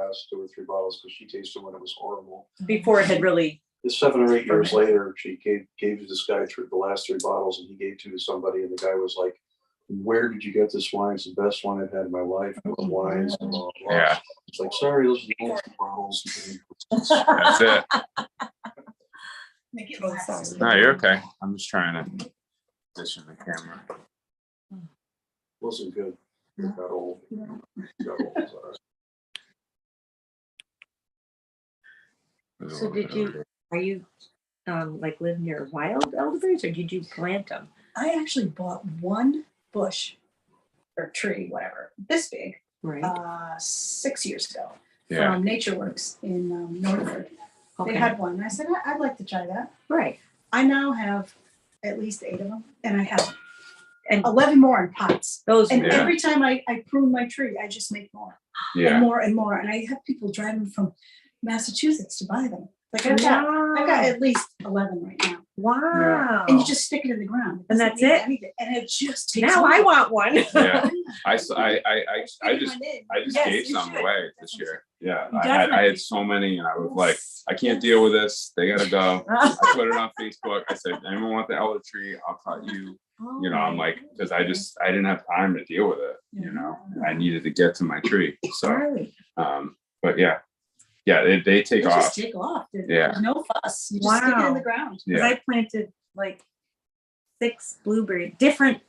last 2 or 3 bottles because she tasted when it was horrible. Before it had really. 7 or 8 years later, she gave this guy through the last 3 bottles, and he gave 2 to somebody, and the guy was like, "Where did you get this wine? It's the best wine I've had in my life. It was wines." And blah, blah. Yeah. It's like, sorry, those are the only 2 bottles. That's it. No, you're Sorry. okay. I'm just trying to position the camera. Wasn't good. It got old. So are you like live near wild elderberries, or did you plant them? I actually bought one bush or tree, whatever, this big, Right. 6 years ago Yeah. from Nature Works in Northford. Okay. They had one. And I said, I'd like to try that. Right. I now have at least 8 of them, and I have And 11 more in pots. those. And Yeah. every time I prune my tree, I just make more and Yeah. more and more. And I have people driving from Massachusetts to buy them. Like I've got at least 11 right now. Wow. And you just stick it in the ground. And doesn't that's need it? anything. And it just takes Now off. I want one. Yeah. I just Yes, gave you some should. away this year. Yeah. I Definitely. had so many, and I was like, I can't deal with this. They gotta go. I put it on Facebook. I said, anyone want the elder tree? I'll cut you. You know, I'm like, because I didn't have time to deal with it. You know, I needed to get to my tree. So, Right. but yeah, they take They off. just take off. Yeah. There's no fuss. You just stick it in the Wow. ground. Because Yeah. I planted like 6 different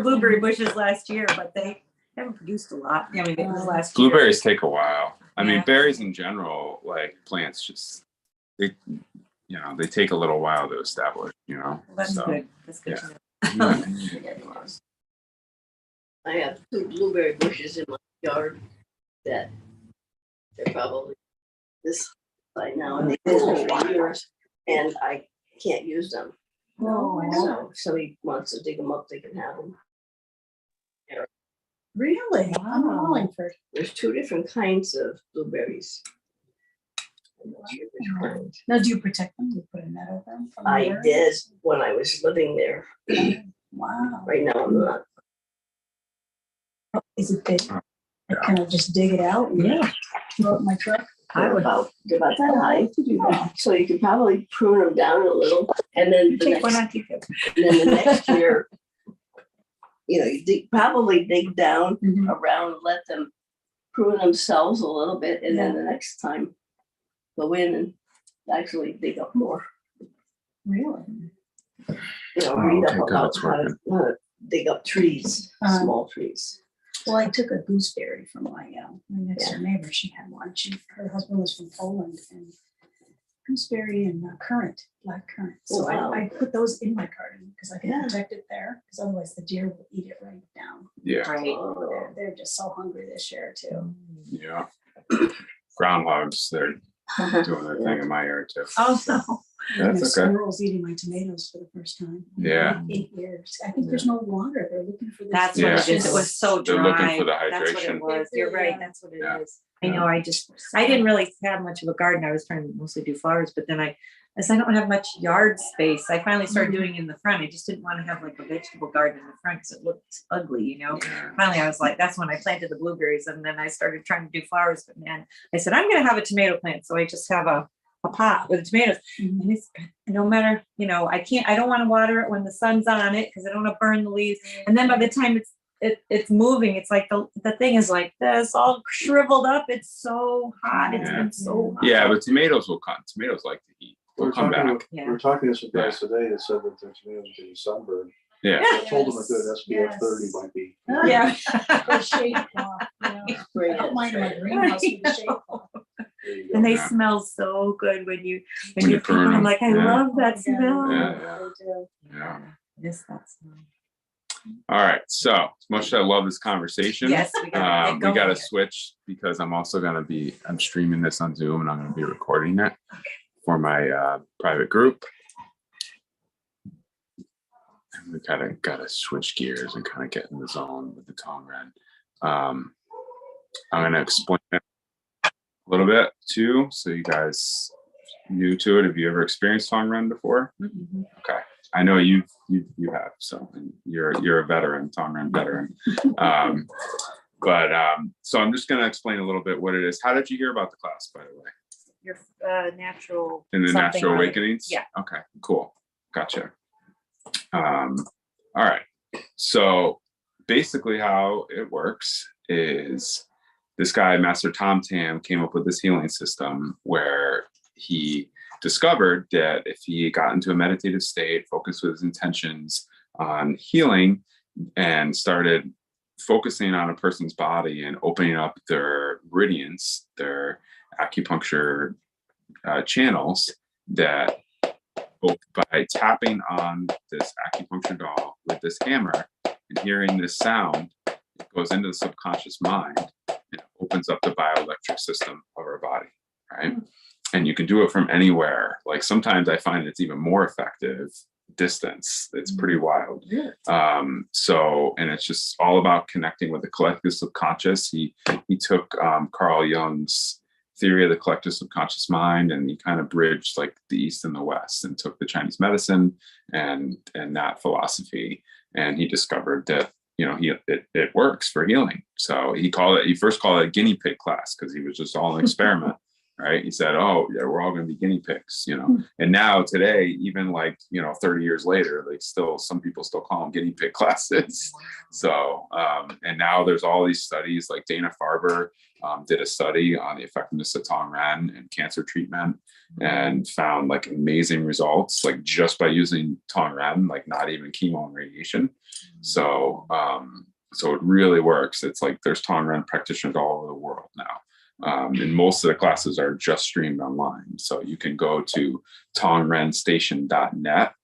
blueberry bushes last year, but they haven't produced a lot. I mean, it was last year. Blueberries take a while. I mean, Yeah. berries in general, like plants, just they take a little while to establish. Well, that's so, good. That's good yeah. to know. Yeah. I have 2 blueberry bushes in my yard that they're probably this by now, and they've been for years, and I can't use them. Oh, So if somebody wants to dig them up, they can have them. really? I'm in Wow. Wallingford. There's 2 different kinds of blueberries. I'm not sure which kind. Now, do you protect them? Do you put a net over them? from the I birds? did when I was living there. Wow. Right now, I'm not. Is it big? Yeah. Can I just dig it out and throw it in my truck? They're about that high to do that. So you could probably prune them down a little, and then the Take one next, on keep it. and then the next year, you probably dig down Mhm. around, let them prune themselves a little bit, and then the next time go in and actually dig up more. Really? Read okay, up good, about it's how to dig up trees, small trees. Well, I took a gooseberry from my next door neighbor. She had one. Her husband was from Poland, and gooseberry and black currant. So Oh, wow. I put those in my garden because I can Yeah. protect it there. Because otherwise, the deer will eat it right down. Yeah. Right. They're just so hungry this year too. Yeah. Groundhogs, they're doing their thing in my yard too. Oh, no. And That's the okay. squirrels eating my tomatoes for the first time. in Yeah. 8 years. I think there's no water. They're looking for this. That's Yeah. what it is. It was so They're dry. looking for the That's what hydration. it was. You're right. That's what it is. Yeah. I know. I didn't really have much of a garden. I was trying to mostly do flowers, but then as I don't have much yard space, I finally started doing it in the front. I just didn't want to have like a vegetable garden in the front because it looked ugly, Yeah. Finally, I was like, that's when I planted the blueberries, and then I started trying to do flowers. But man, I said, I'm going to have a tomato plant. So I just have a pot with tomatoes. And it's no matter, I don't want to water it when the sun's on it because I don't want to burn the leaves. And then by the time it's moving, it's like the thing is like this, all shriveled up. It's so hot. It's been so hot. Yeah, but tomatoes will come. Tomatoes like to eat. They'll come back. Yeah. We were talking to some guys today that said that their tomatoes are getting sunburned. Yeah. I told them a good SPF Yes. 30 might be. Yeah. Or shade cloth. I don't mind in my greenhouse with the shade cloth. There you go. And they Yeah. smell so good when you When you prune I'm them. like, I Yeah. love that smell. Yeah. Yeah. Yes, that smell. All right. So as much as I love this conversation, Yes, we gotta we get got to going. switch because I'm streaming this on Zoom and I'm going to be recording it for my private group. And we got to switch gears and kind of get in the zone with the Tong Ren. I'm going to explain it a little bit too, so you guys new to it. Have you ever experienced Tong Ren before? Mhm. Okay. I know you have, so you're a veteran, Tong Ren veteran. But so I'm just going to explain a little bit what it is. How did you hear about the class, by the way? Your natural. In the something Natural or other. Awakenings? Yeah. Okay, cool. Gotcha. All right. So basically how it works is this guy, Master Tom Tam, came up with this healing system where he discovered that if he got into a meditative state, focused with his intentions on healing, and started focusing on a person's body and opening up their meridians, their acupuncture channels, that both by tapping on this acupuncture doll with this hammer and hearing this sound, it goes into the subconscious mind and opens up the bioelectric system of our body, right? And you can do it from anywhere. Like sometimes I find it's even more effective distance. It's pretty wild. So, and it's just all about connecting with the collective subconscious. He took Carl Jung's theory of the collective subconscious mind, and he kind of bridged like the East and the West, and took the Chinese medicine and that philosophy, and he discovered that it works for healing. So he first called it a guinea pig class because he was just all an experiment. Right? He said, "Oh, yeah, we're all going to be guinea pigs," And now today, even 30 years later, some people still call them guinea pig classes. So, and now there's all these studies. Like Dana Farber did a study on the effectiveness of Tong Ren and cancer treatment, and found amazing results, just by using Tong Ren, not even chemo and radiation. So, so it really works. It's there's Tong Ren practitioners all over the world now. And most of the classes are just streamed online. So you can go to tongrenstation.net,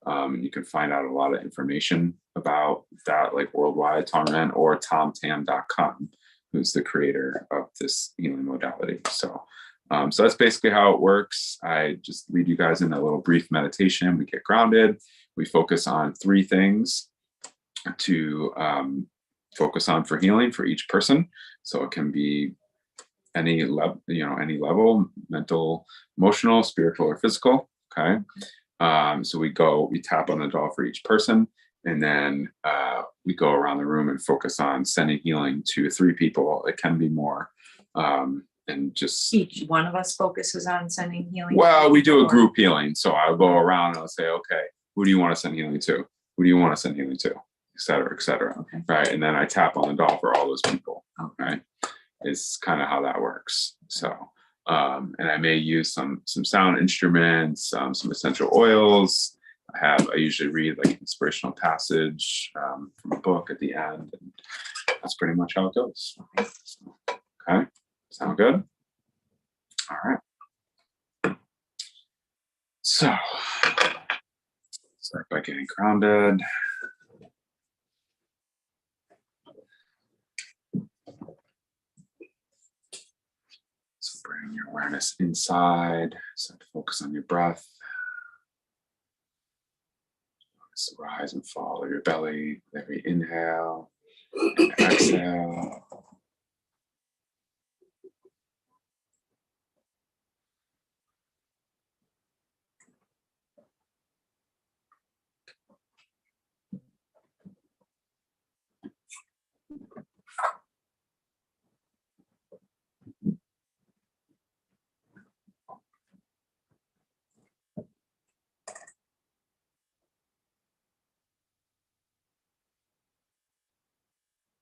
and you can find out a lot of information about that, worldwide, Tong Ren, or tomtam.com, who's the creator of this healing modality. So, so that's basically how it works. I just lead you guys in a little brief meditation. We get grounded. We focus on 3 things to focus on for healing for each person. So it can be any level, mental, emotional, spiritual, or physical. Okay. So we tap on the doll for each person, and then we go around the room and focus on sending healing to 3 people. It can be more. And just each one of us focuses on sending healing. Well, we do a group healing. So I'll go around and I'll say, okay, who do you want to send healing to? Who do you want to send healing to? Et cetera, et cetera. Okay. Right. And then I tap on the doll for all those people. Okay. Right. Is kind of how that works. So, and I may use some sound instruments, some essential oils. I usually read an inspirational passage from a book at the end, and that's pretty much how it goes. Okay, sound good? All right. So, start by getting grounded. Bring your awareness inside. Start to focus on your breath. Notice the rise and fall of your belly with every inhale and exhale.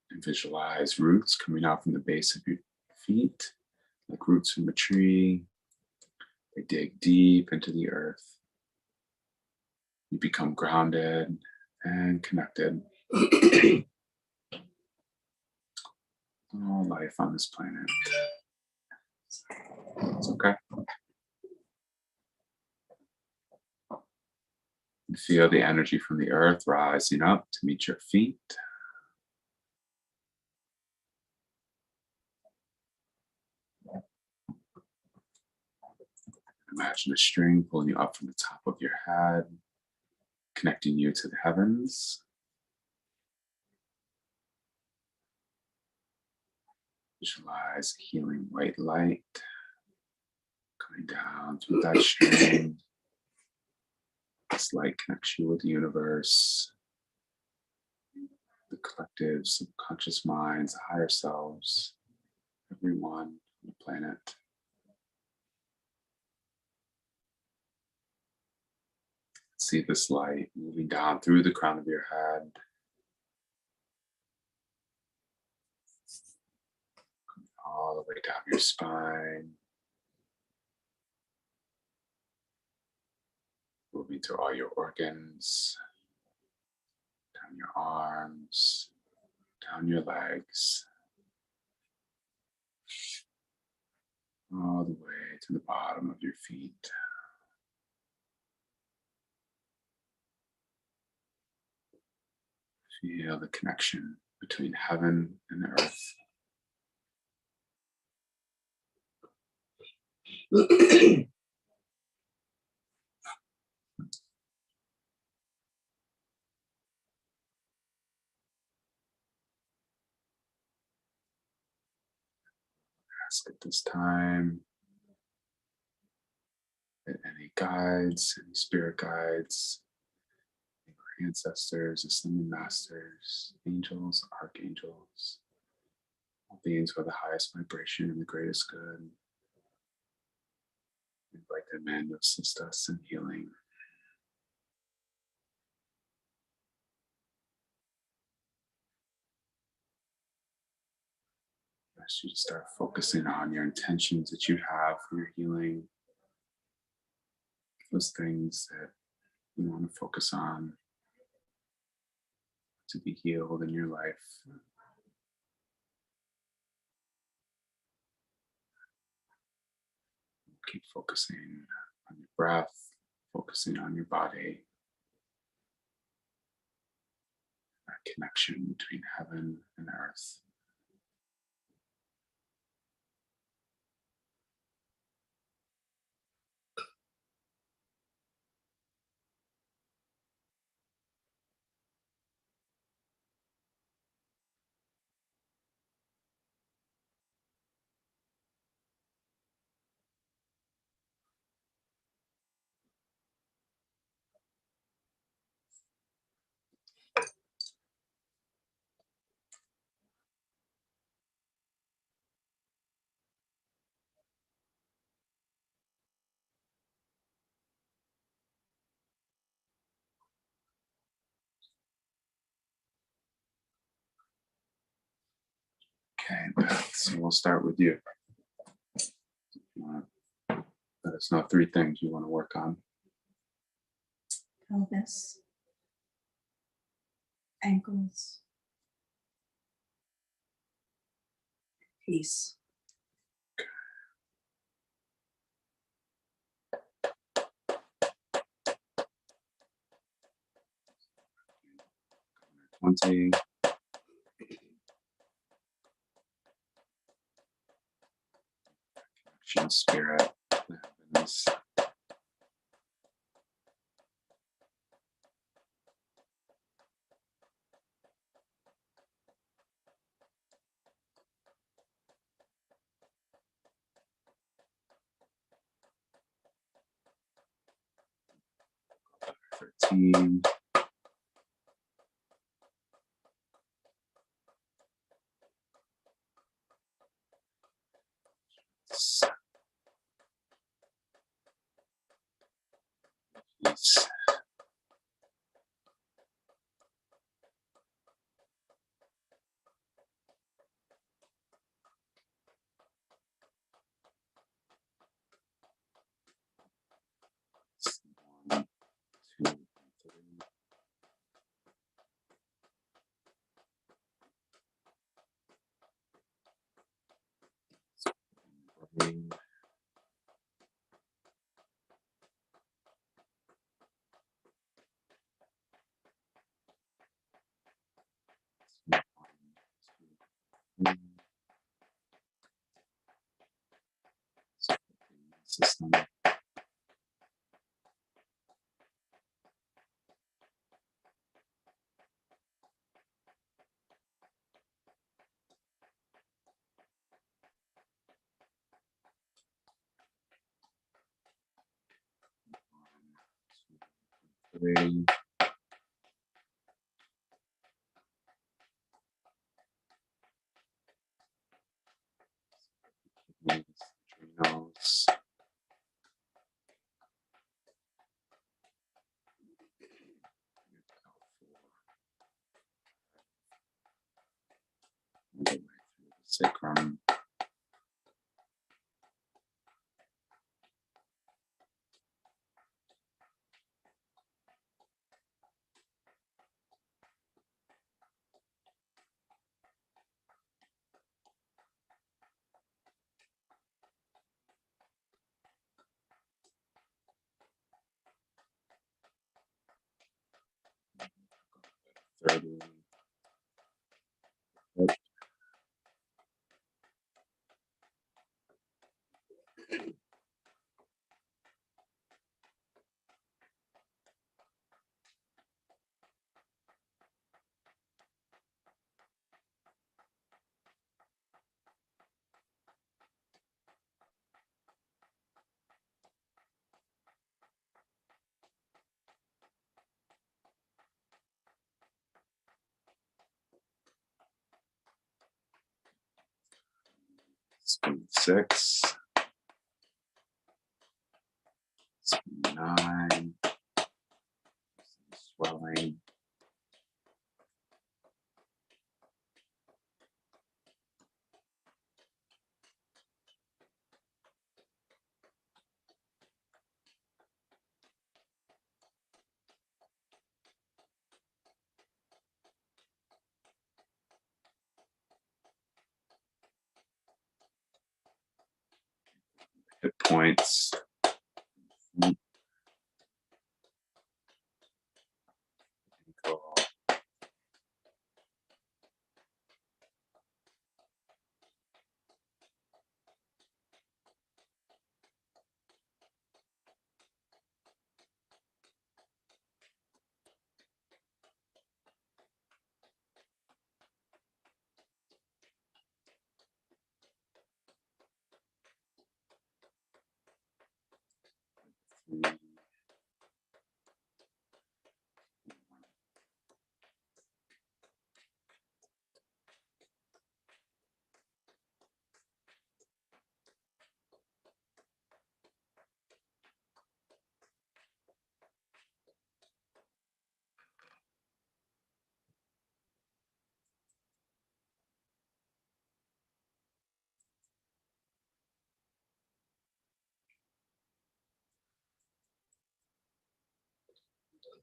And visualize roots coming out from the base of your feet, like roots from a tree. They dig deep into the earth. You become grounded and connected. All life on this planet. It's okay. And feel the energy from the earth rising up to meet your feet. Imagine a string pulling you up from the top of your head, connecting you to the heavens. Visualize healing white light coming down through that string. This light connects you with the universe, the the collective subconscious minds, the higher selves, everyone on the planet. See this light moving down through the crown of your head, all the way down your spine, moving through all your organs, down your arms, down your legs, all the way to the bottom of your feet. Feel the connection between heaven and earth. Ask at this time that any guides, any spirit guides, ancestors, ascended masters, angels, archangels, all beings with the highest vibration and the greatest good. Invite them in to assist us in healing. I ask you to start focusing on your intentions that you have for your healing, those things that you want to focus on to be healed in your life. Keep focusing on your breath, focusing on your body, that connection between heaven and earth. Okay, Beth, so we'll start with you. Let us know 3 things you want to work on. Pelvis, ankles, peace. Connection, spirit, the heavens. Team. Peace. One, two, three. System. 1, 2, 3. sacrum. Third hip. Spin 6, spin 9, swelling. Hit points. Ankle.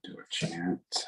Do a chant.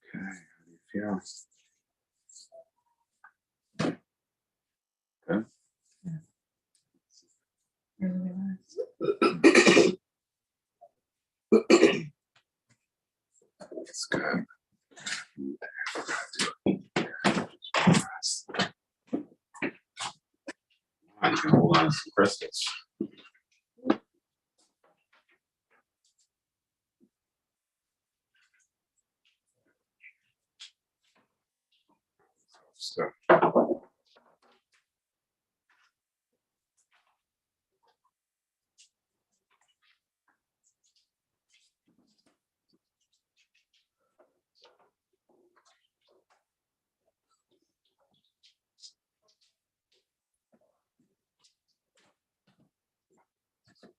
Okay, how do you feel? Good. Really relaxed. That's good. I'm gonna hold on to some crystals.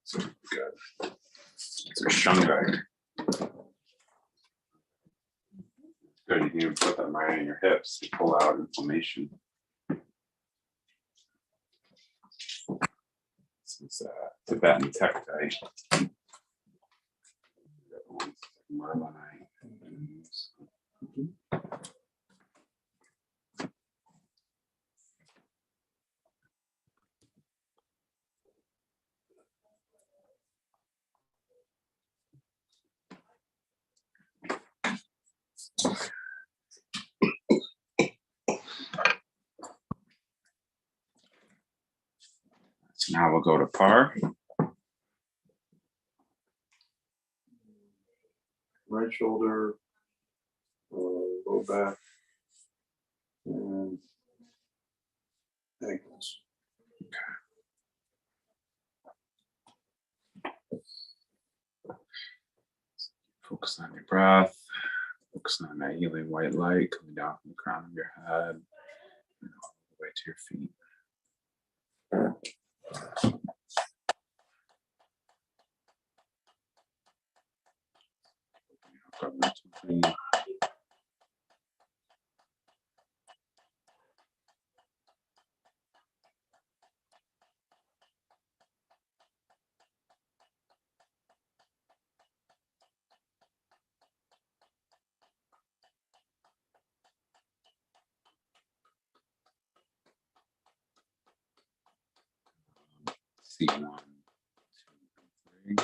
So, good. It's a shungite. Good. You can even put them right in your hips to pull out inflammation. This is Tibetan tektite. Marlinite. So now we'll go to par. Right shoulder, low back, and ankles. Focus on your breath. Focus on that healing white light coming down from the crown of your head and all the way to your feet. Breathe. C1, 2, 3.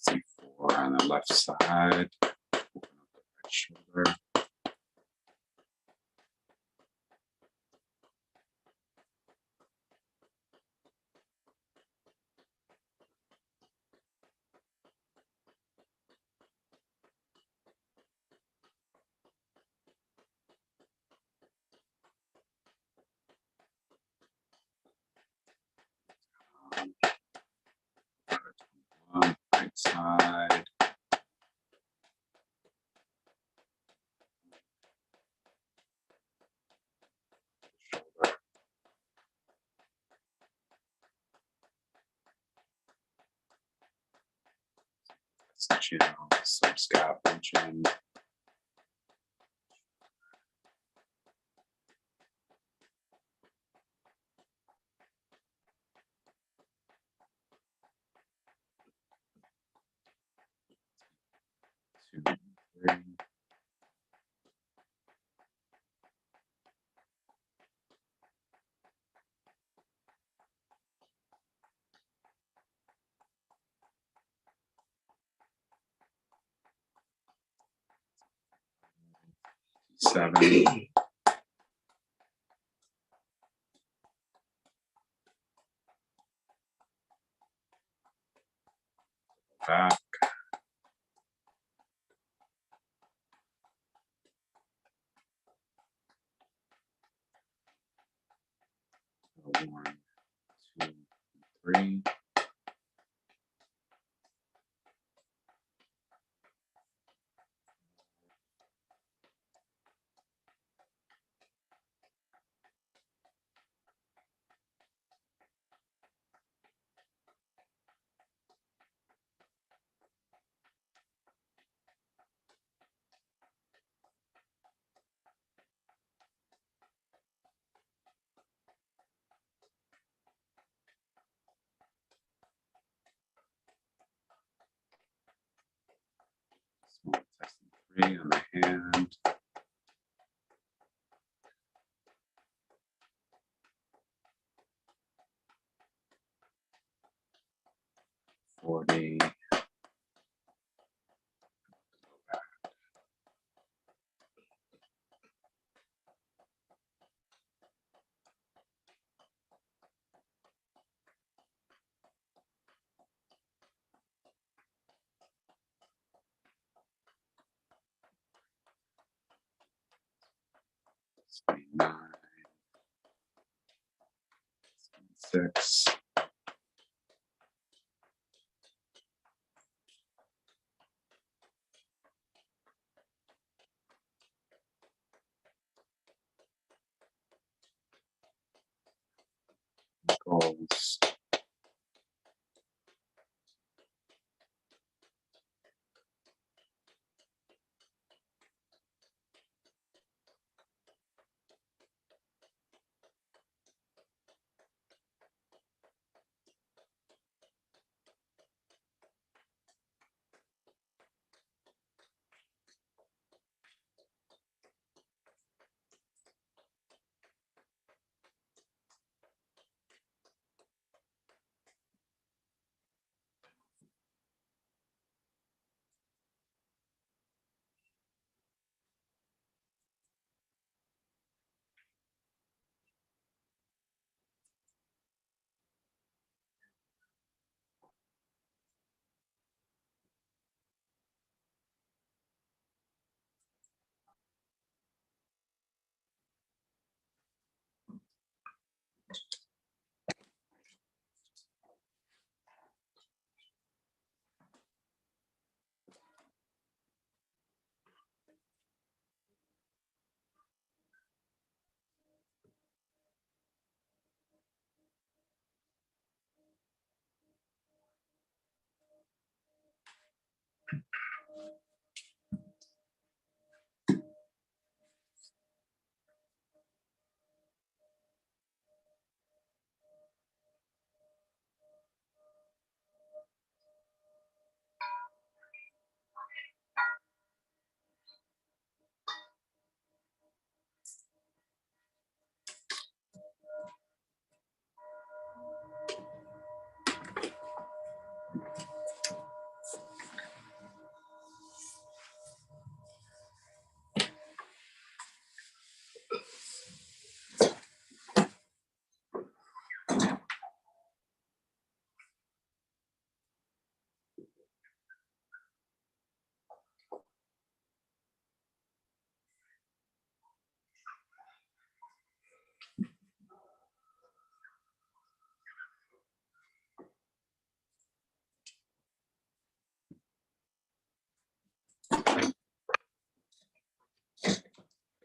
C4 on the left side. Open up the right shoulder. Right side. Shoulder. Chin, subscap chin. Two, three. Seven. Back. 1, 2, 3. Small intestine 3 on the hand. 40. Spine 9. 6. Goals.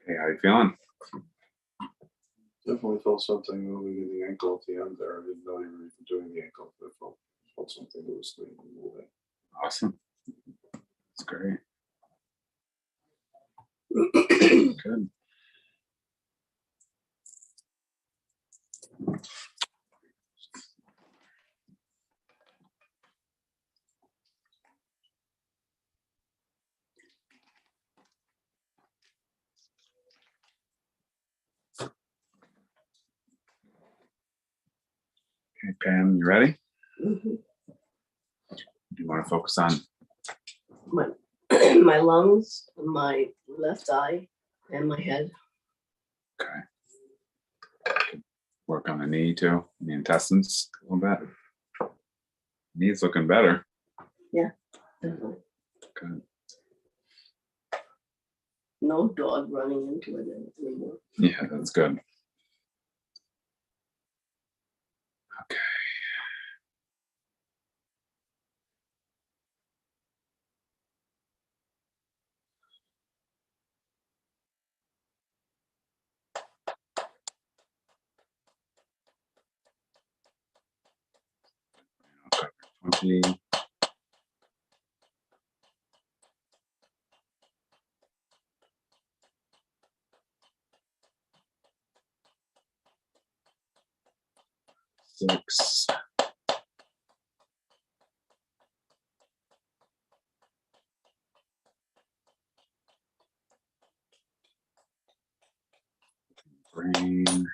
Hey, how you feeling? Definitely felt something moving in the ankle at the end there. I didn't know you were even doing the ankle, but I felt something loosely moving. Awesome. That's great. Good. Okay, Pam, you ready? Mhm. Do you want to focus on? My, my lungs, my left eye, and my head. Okay. Work on the knee too, and the intestines a little bit. Knee's looking better. Definitely. Good. No dog running into it anymore. Yeah, that's good. Okay. Okay. 20. Six. 13.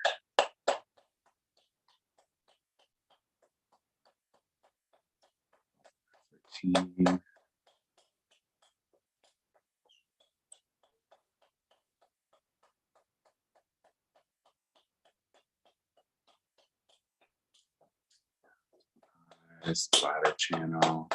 13. This bladder channel.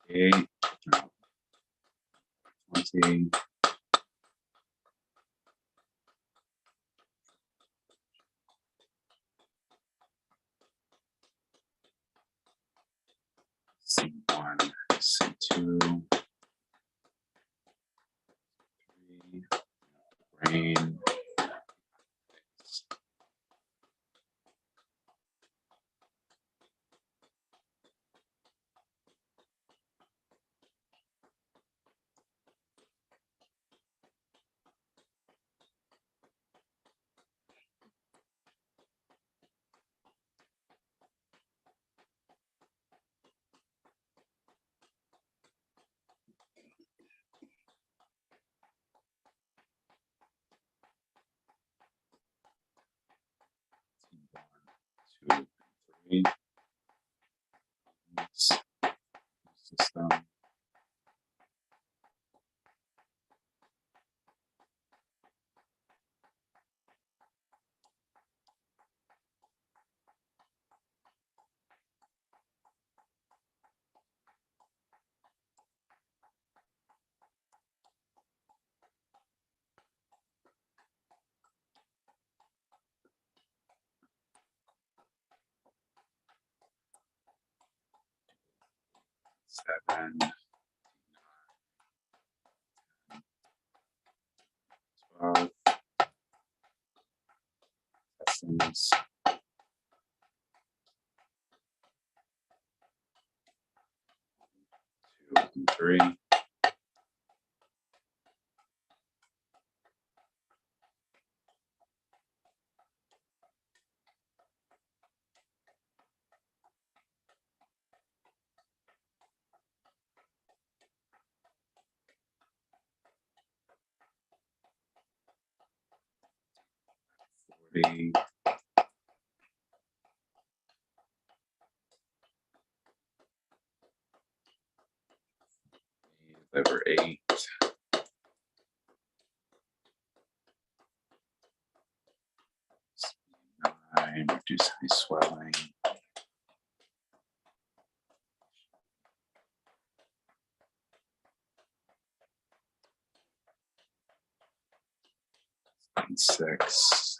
Eight. No, 20. C1, C2, 3, brain. 7, 12. Lessons. 2 and 3. 40. 8. 9. Reduce any swelling. 6.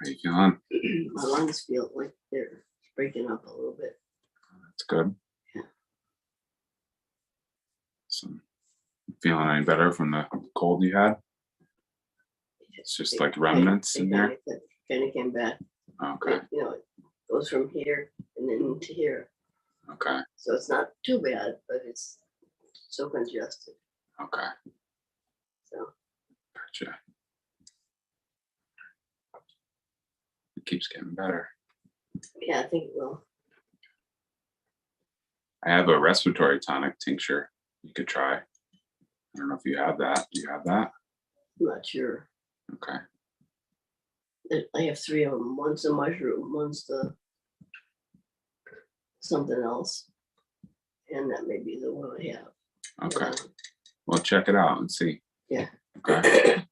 How you feeling? My lungs feel like they're breaking up a little bit. That's good. Yeah. So, feeling any better from the cold you had? It's just like remnants in there. Kind of came back. Okay. Like, you know, it goes from here and then to here. Okay. So it's not too bad, but it's so congested. Okay. So Gotcha. It keeps getting better. yeah, I think it will. I have a respiratory tonic tincture you could try. I don't know if you have that. Do you have that? I'm not sure. Okay. I have 3 of them. One's a mushroom, one's the something else, and that may be the one I have. Okay. Well, check it out and see. Yeah. Okay.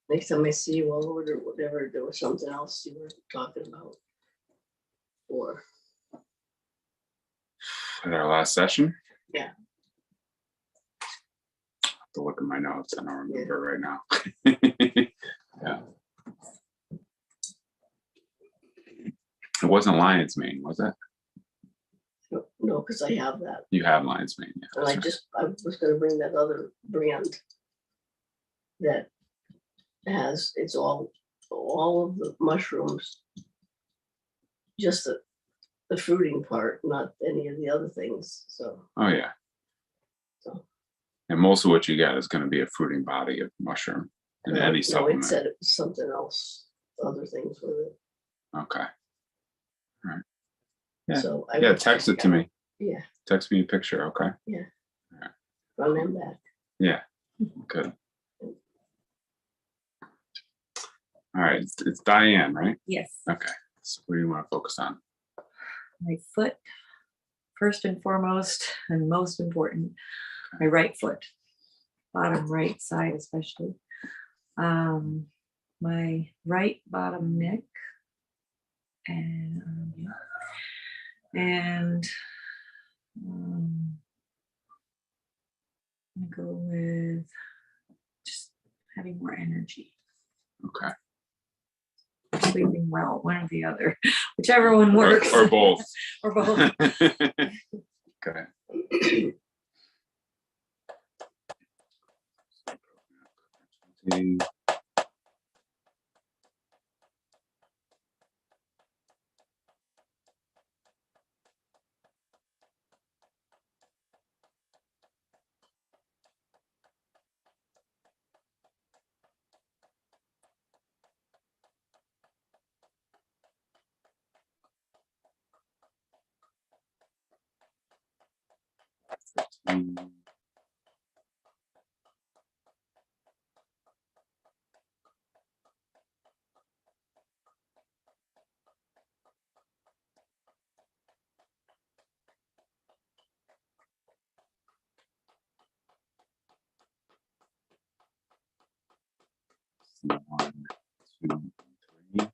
Next time I see you, I'll order whatever. There was something else you were talking about. Or At our last session? Yeah. I have to look at my notes. I don't remember right now. Yeah. It wasn't lion's mane, was it? no, because I have that. You have lion's mane. Yeah, And I was going to bring that other brand that has, it's all of the mushrooms, just the fruiting part, not any of the other things. So, Oh yeah. So. And most of what you get is going to be a fruiting body of mushroom. And any No, supplement. it said it was something else, other things with it. Okay. Yeah. So I Yeah, would text check it to out. me. Yeah, Text me a picture, okay? front and back. Yeah, good. All right, it's Diane, right? Yes, Okay, so what do you want to focus on? my foot, first and foremost, and most important, my right foot, bottom right side especially. My right bottom neck, and I'm gonna go with just having more energy, Okay. sleeping well, one or the other, whichever one works. Or both. Or both. Okay. One, two, three.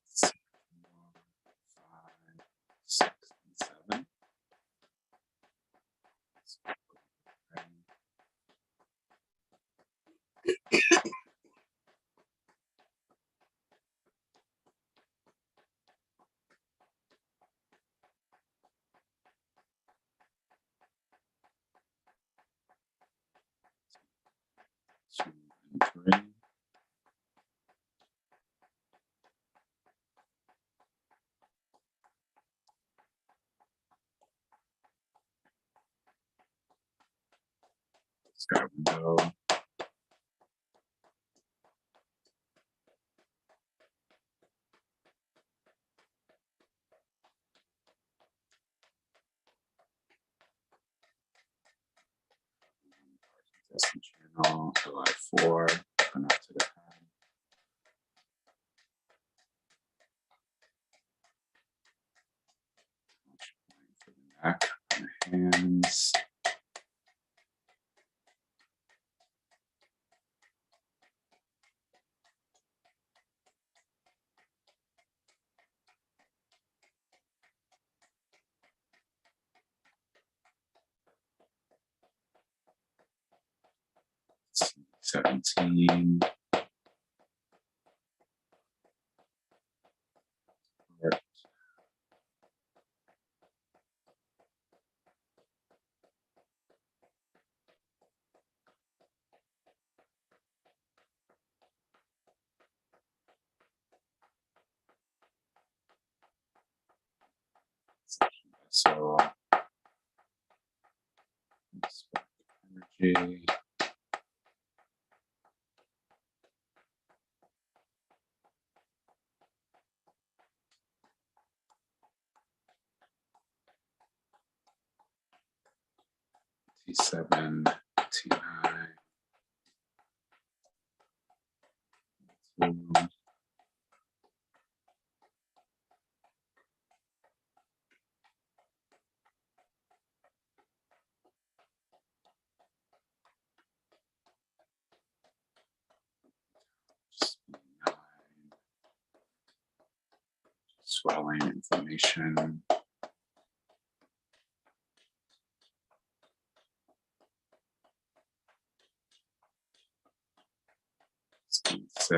Six, 5, 6, and 7. Two and 3. Sky window. 'Parkinson's channel, July 4, going up to the head. For the neck, on the hands. Let's see, 17. Heart. 'So energy. 7, T9. 2, 9. Swelling, inflammation.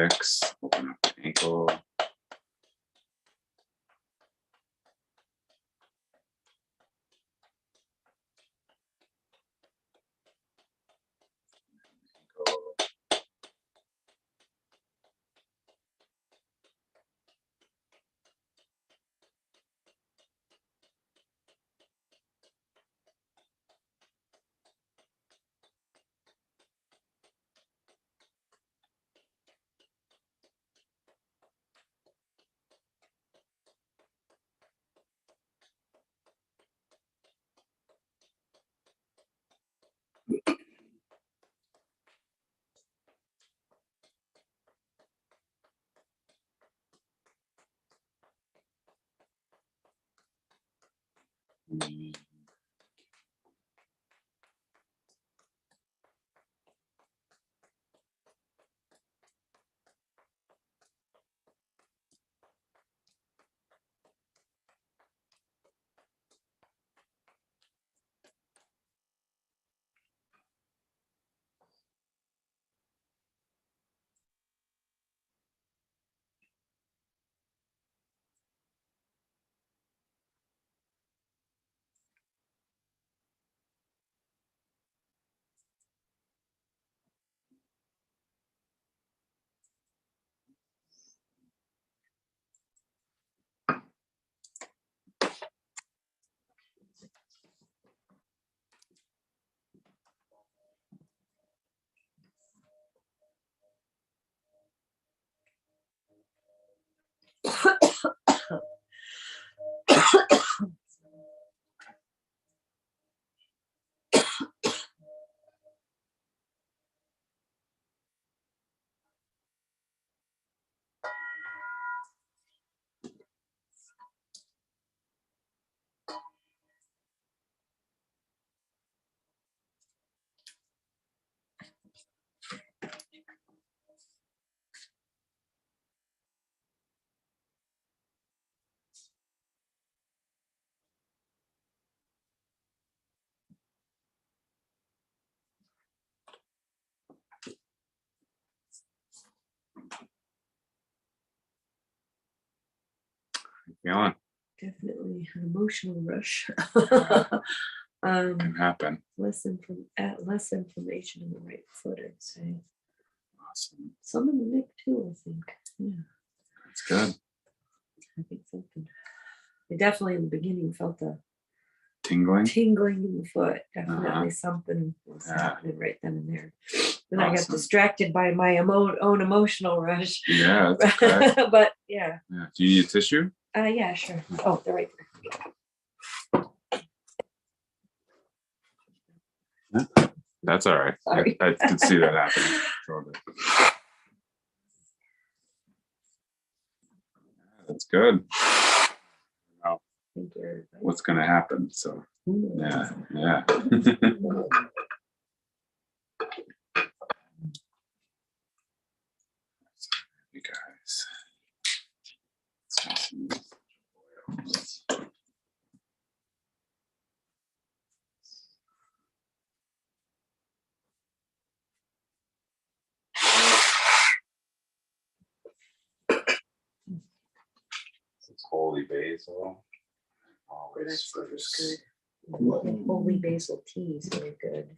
pelvis, open up the ankle. Feeling? Definitely an emotional rush. Can happen. Less inflammation in the right foot, I'd say. Awesome. Some in the neck too, I think. Yeah, That's good. I think something. I definitely in the beginning felt the Tingling. tingling in the foot. Definitely something was Yeah. happening right then and there. And I got Awesome. distracted by my own emotional rush. Yeah, that's okay. But yeah. Yeah. Do you need a tissue? Yeah, sure. Oh, they're right there. That's all right. Sorry. I could see that happening. It's all good. That's good. Now, Thank you, everybody. what's going to happen? So, Who knows? yeah. You guys. It's holy basil. Always That's spruce. good. Holy basil tea is very good.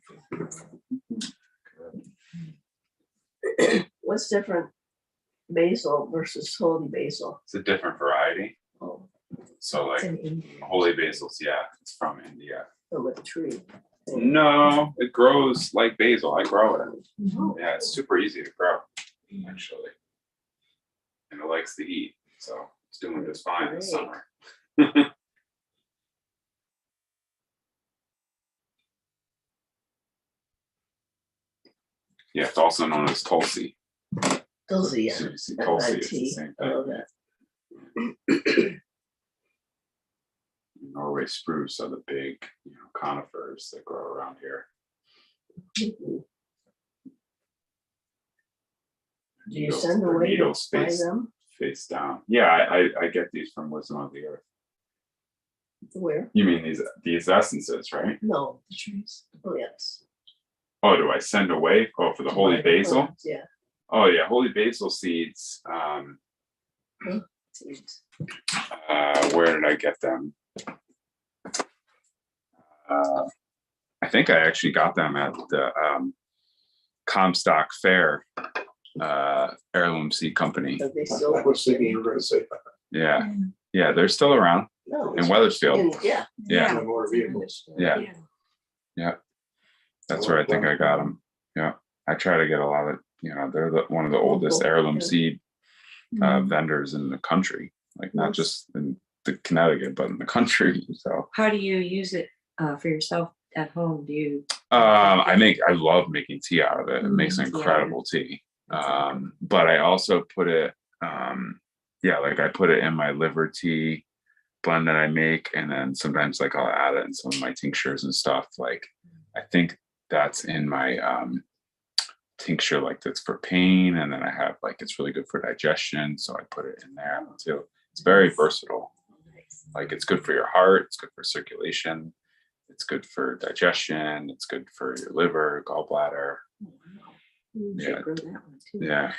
What's different, basil versus holy basil? It's a different variety. Oh, So, It's like, in India. holy basil's, yeah, it's from India. from a tree. No, it grows like basil. I grow it. Oh, Yeah, it's super easy to grow, actually. And it likes to eat, so it's doing just fine this Great. summer. Yeah, it's also known as Tulsi. Tulsi, yeah. So you see That's Tulsi, my it's the tea. same I love thing. that. Norway spruce are the big, conifers that grow around here. Mhm. Do you Needles- send their away to needles buy face, them? face down. Yeah, I get these from Wisdom of the Earth. Where? You mean these essences, right? No, the trees. Oh, yes. Oh, do I send away? Oh, for the holy Buy basil? plants, yeah. Oh yeah, holy basil seeds. Seeds. Where did I get them? I think I actually got them at the Comstock Fair heirloom seed company. Are they still? I was thinking you were gonna say that. Yeah, yeah, they're still around No. in Weathersfield. Yeah. Yeah, Motor vehicles. yeah, yeah. That's where I think I got them. Yeah, I try to get a lot of, they're one of the oldest heirloom seed vendors in the country, like not just in the Connecticut, but in the country. So How do you use it for yourself at home? Do you? I love making tea out of it. It makes Yeah. incredible tea. But I also put it, like I put it in my liver tea blend that I make, and then sometimes like I'll add it in some of my tinctures and stuff. Like I think that's in my tincture, like that's for pain, and then I have like it's really good for digestion, so I put it in there too. It's very versatile. Like it's good for your heart, it's good for circulation, it's good for digestion, it's good for your liver, gallbladder. Yeah. Grow that one too. Yeah.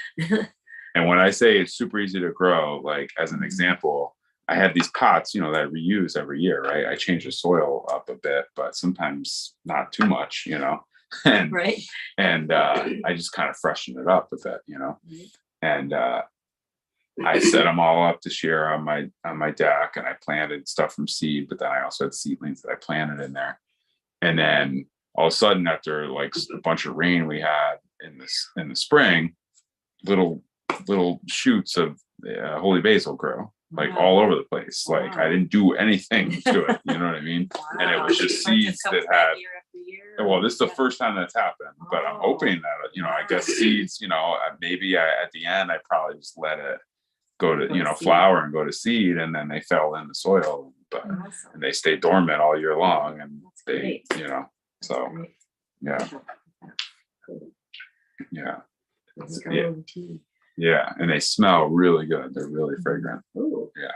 And when I say it's super easy to grow, like as an example, I have these pots, that I reuse every year, right? I change the soil up a bit, but sometimes not too much, and Right. and I just kind of freshen it up a bit, and I set them all up this year on my deck, and I planted stuff from seed, but then I also had seedlings that I planted in there. And then all of a sudden, after like a bunch of rain we had in the spring, little shoots of holy basil grew like all over the place. Like I didn't do anything to it, you know what I mean? And it was just seeds that had. Year after year. Well, this is the first time that's happened, but I'm hoping that I guess seeds. Maybe at the end I probably just let it go to flower and go to seed, and then they fell in the soil, but and they stay dormant all year long, and they so yeah. Yeah. It's Yeah. Yeah, and they smell really good. They're really fragrant. Ooh, Yeah.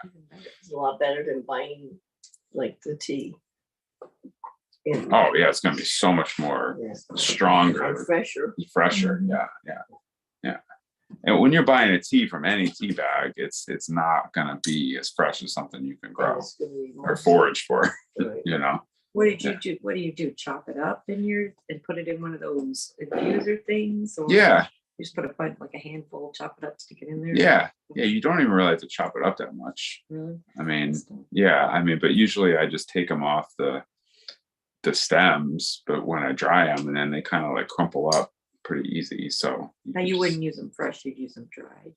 it's a lot better than buying like the tea. Oh yeah, it's gonna be so much more stronger, And fresher. fresher. Yeah. And when you're buying a tea from any tea bag, it's not gonna be as fresh as something you can grow It's gonna be or more forage for. right. What did you do? What do you do? Chop it up and put it in one of those infuser things? Or Yeah. you just put like a handful, chop it up, stick it in there? Yeah. You don't even really have to chop it up that much. Really? I mean, but usually I just take them off the stems, but when I dry them, and then they kind of like crumple up pretty easy. So Now you wouldn't use them fresh, you'd use them dried.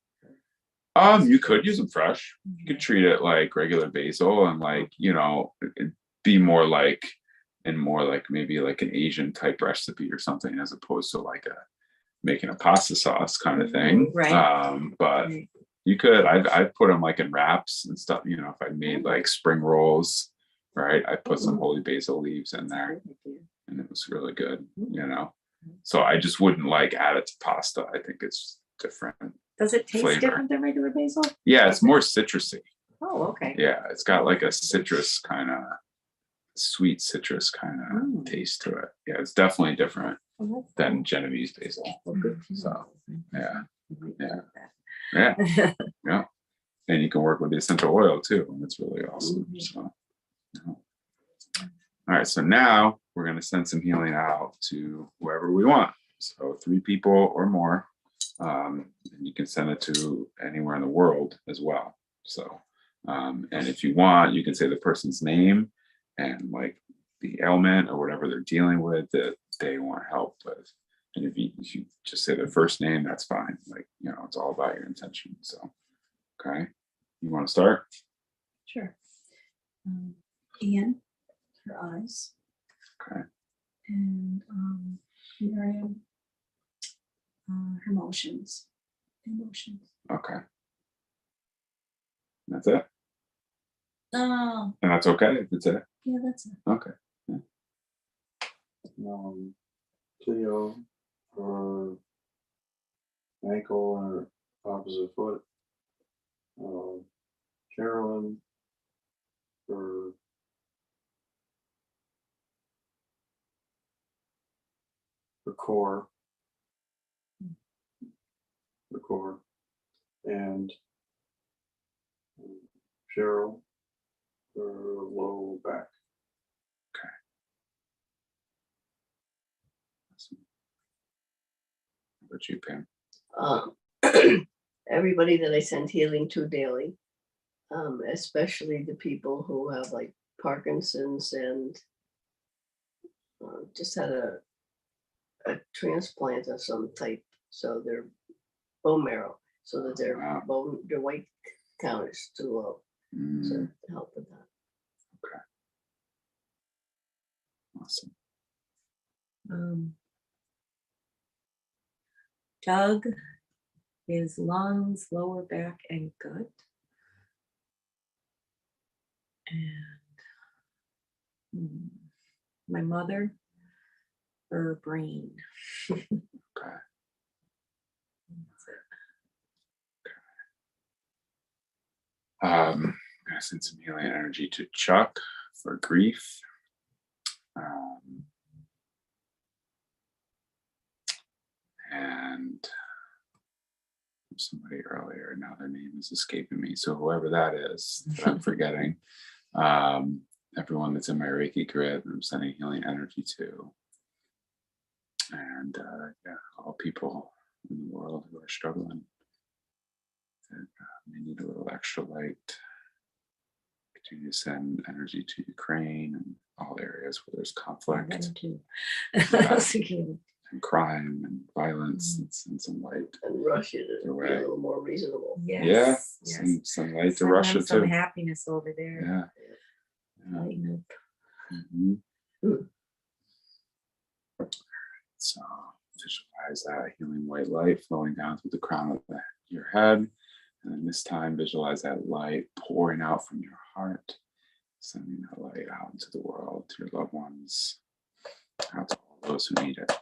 You could use them fresh. You could treat it like regular basil, and like it'd be more like maybe like an Asian type recipe or something, as opposed to like making a pasta sauce kind of thing. Right. But Right. you could. I've put them like in wraps and stuff. If I made like spring rolls, right? I put some holy basil leaves in there, and it was really good. So I just wouldn't like add it to pasta. I think it's different. Does it taste flavor. different than regular basil? Yeah, it's more citrusy. Oh, okay. Yeah, it's got like a citrus kind of sweet citrus kind of taste to it. Yeah, it's definitely different Oh, that's than cool. Genovese basil. Well, good to So, know. yeah. Yeah. Yeah, yeah. And you can work with the essential oil too, and it's really awesome. So, yeah. All right, so now we're going to send some healing out to whoever we want. So 3 people or more. And you can send it to anywhere in the world as well. So, and if you want, you can say the person's name and like the ailment or whatever they're dealing with that they want help with. And if you just say their first name, that's fine. Like, it's all about your intention. So, okay. You want to start? Sure. Ian, her eyes. Okay. And Miriam, her emotions. Okay. That's it. Oh, And that's okay if it's it. yeah, that's it. Okay. Cleo, her ankle and her opposite foot. Carolyn, her core. core, and Cheryl for low back. Awesome. How about you, Pam? Everybody that I send healing to daily, especially the people who have like Parkinson's and just had a transplant of some type, so their bone marrow, so that their Wow. their white count is too low. So Mm, help with that. awesome. Doug, his lungs, lower back, and gut. And my mother, her brain. Okay. That's it. I'm gonna send some healing energy to Chuck for grief. And somebody earlier, now their name is escaping me. So whoever that is that I'm forgetting, everyone that's in my Reiki grid, I'm sending healing energy to. And yeah, all people in the world who are struggling that may need a little extra light. Continue to send energy to Ukraine and all areas where there's conflict. Them too. Yeah. I was thinking, And crime and violence, and send some light. And Russia to Your be way. a little more reasonable. yes, Yeah, yes. some light to Send Russia them some too. happiness over there. Yeah. Yeah. Lighten up. Mhm. Mm. So visualize that healing white light flowing down through the crown of your head. And then this time, visualize that light pouring out from your heart, sending that light out into the world, to your loved ones, out to all those who need it.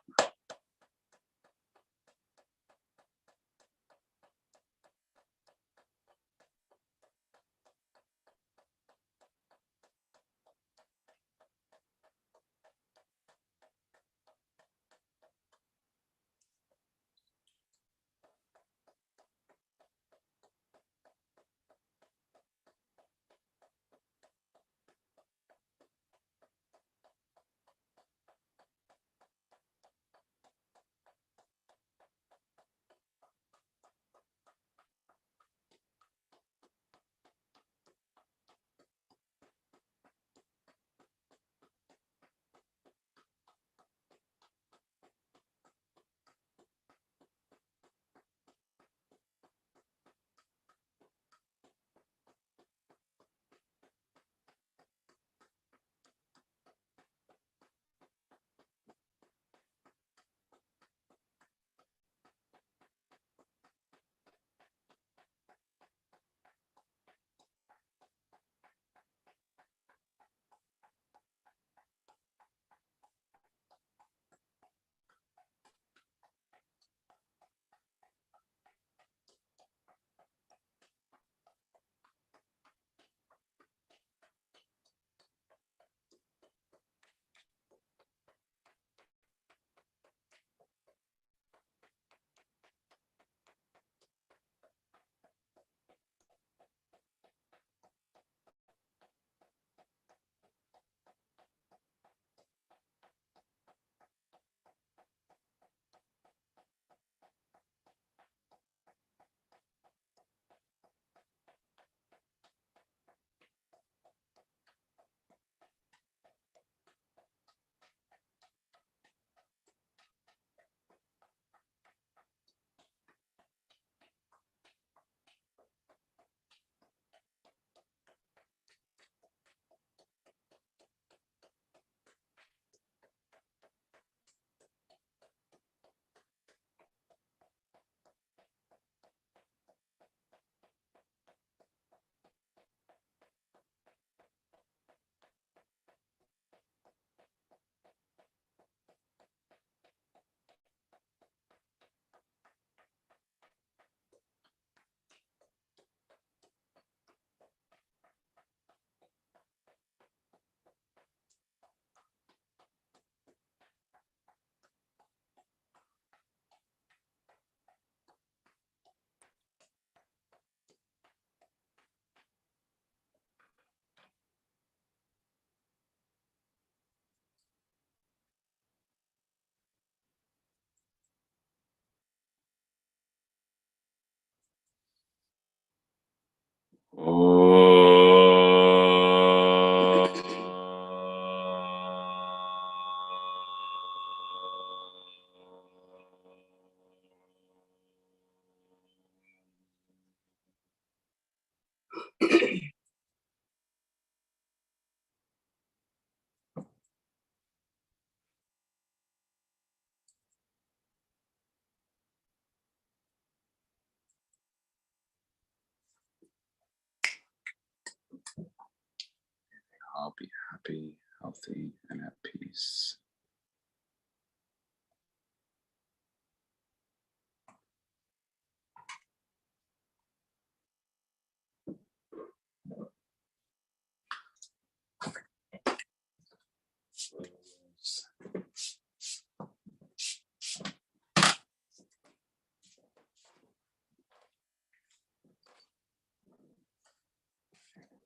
I'll be happy, healthy, and at peace.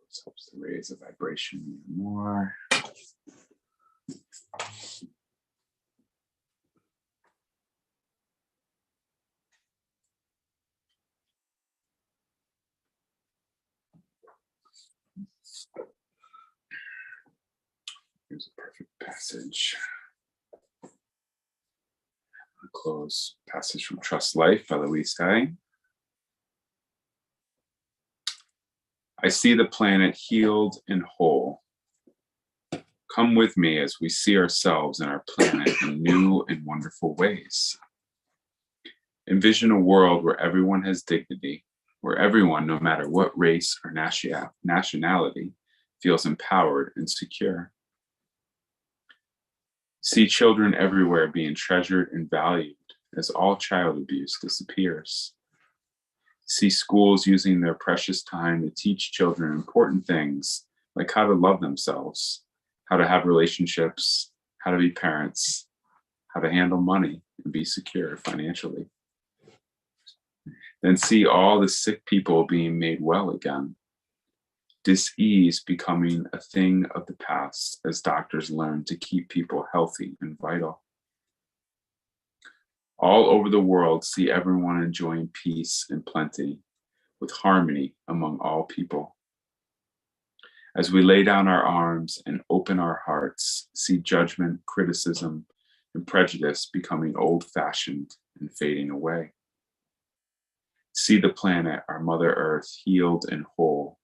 This helps to raise the vibration even more. Here's a perfect passage. A close passage from Trust Life by Louise Hay. I see the planet healed and whole. Come with me as we see ourselves and our planet in new and wonderful ways. Envision a world where everyone has dignity, where everyone, no matter what race or nationality, feels empowered and secure. See children everywhere being treasured and valued as all child abuse disappears. See schools using their precious time to teach children important things like how to love themselves, how to have relationships, how to be parents, how to handle money and be secure financially. Then see all the sick people being made well again. Dis-ease becoming a thing of the past as doctors learn to keep people healthy and vital. All over the world, see everyone enjoying peace and plenty, with harmony among all people. As we lay down our arms and open our hearts, see judgment, criticism, and prejudice becoming old-fashioned and fading away. See the planet, our Mother Earth, healed and whole.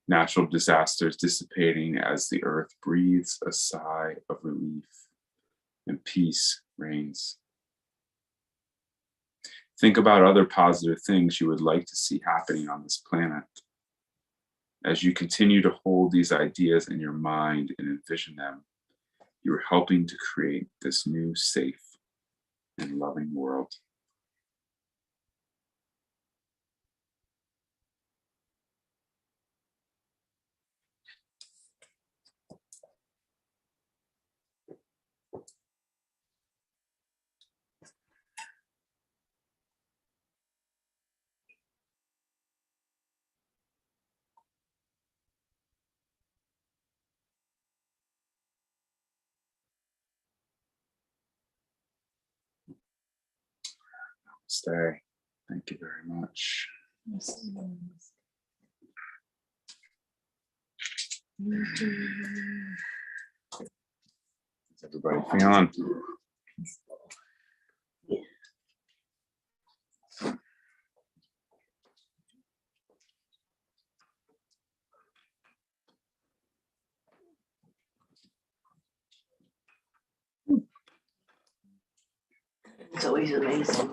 Natural disasters dissipating as the earth breathes a sigh of relief and peace reigns. Think about other positive things you would like to see happening on this planet. As you continue to hold these ideas in your mind and envision them, you are helping to create this new, safe, and loving world. Stay. Thank you very much. How's everybody feeling? It's always amazing